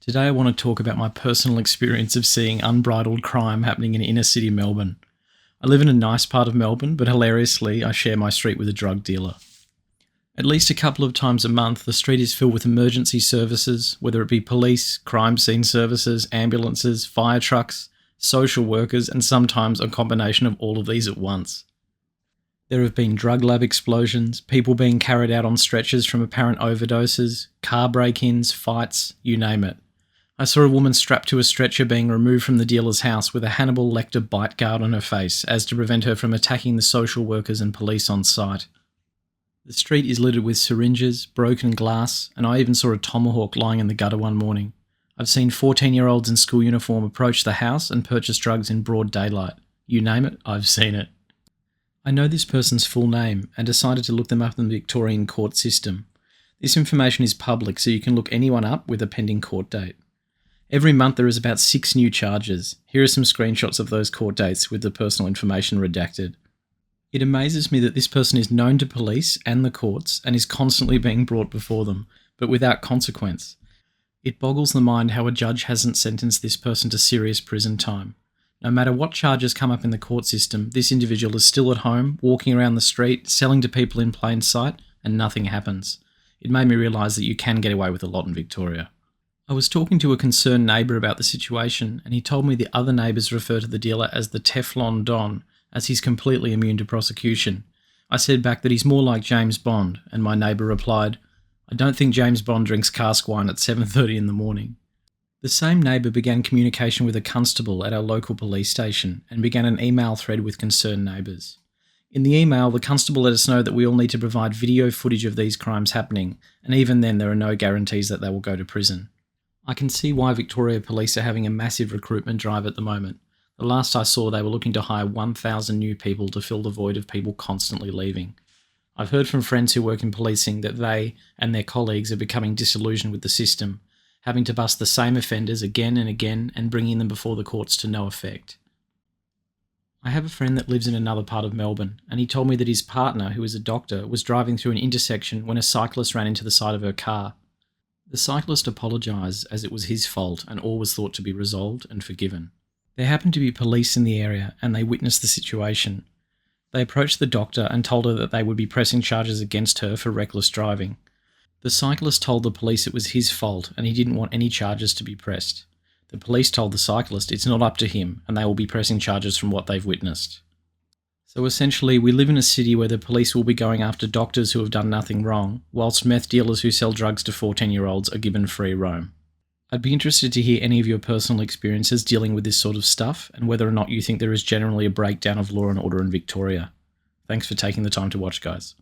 Today I want to talk about my personal experience of seeing unbridled crime happening in inner city Melbourne. I live in a nice part of Melbourne, but hilariously, I share my street with a drug dealer. At least a couple of times a month, the street is filled with emergency services, whether it be police, crime scene services, ambulances, fire trucks, social workers, and sometimes a combination of all of these at once. There have been drug lab explosions, people being carried out on stretchers from apparent overdoses, car break-ins, fights, you name it. I saw a woman strapped to a stretcher being removed from the dealer's house with a Hannibal Lecter bite guard on her face as to prevent her from attacking the social workers and police on site. The street is littered with syringes, broken glass, and I even saw a tomahawk lying in the gutter one morning. I've seen 14-year-olds in school uniform approach the house and purchase drugs in broad daylight. You name it, I've seen it. I know this person's full name and decided to look them up in the Victorian court system. This information is public, so you can look anyone up with a pending court date. Every month there is about 6 new charges. Here are some screenshots of those court dates with the personal information redacted. It amazes me that this person is known to police and the courts and is constantly being brought before them, but without consequence. It boggles the mind how a judge hasn't sentenced this person to serious prison time. No matter what charges come up in the court system, this individual is still at home, walking around the street, selling to people in plain sight, and nothing happens. It made me realise that you can get away with a lot in Victoria. I was talking to a concerned neighbour about the situation, and he told me the other neighbours refer to the dealer as the Teflon Don, as he's completely immune to prosecution. I said back that he's more like James Bond, and my neighbour replied, "I don't think James Bond drinks cask wine at 7:30 in the morning." The same neighbour began communication with a constable at our local police station and began an email thread with concerned neighbours. In the email, the constable let us know that we all need to provide video footage of these crimes happening, and even then there are no guarantees that they will go to prison. I can see why Victoria Police are having a massive recruitment drive at the moment. The last I saw, they were looking to hire 1,000 new people to fill the void of people constantly leaving. I've heard from friends who work in policing that they and their colleagues are becoming disillusioned with the system, having to bust the same offenders again and again and bringing them before the courts to no effect. I have a friend that lives in another part of Melbourne, and he told me that his partner, who is a doctor, was driving through an intersection when a cyclist ran into the side of her car. The cyclist apologised as it was his fault and all was thought to be resolved and forgiven. There happened to be police in the area and they witnessed the situation. They approached the doctor and told her that they would be pressing charges against her for reckless driving. The cyclist told the police it was his fault and he didn't want any charges to be pressed. The police told the cyclist it's not up to him and they will be pressing charges from what they've witnessed. So essentially, we live in a city where the police will be going after doctors who have done nothing wrong, whilst meth dealers who sell drugs to 14-year-olds are given free roam. I'd be interested to hear any of your personal experiences dealing with this sort of stuff and whether or not you think there is generally a breakdown of law and order in Victoria. Thanks for taking the time to watch, guys.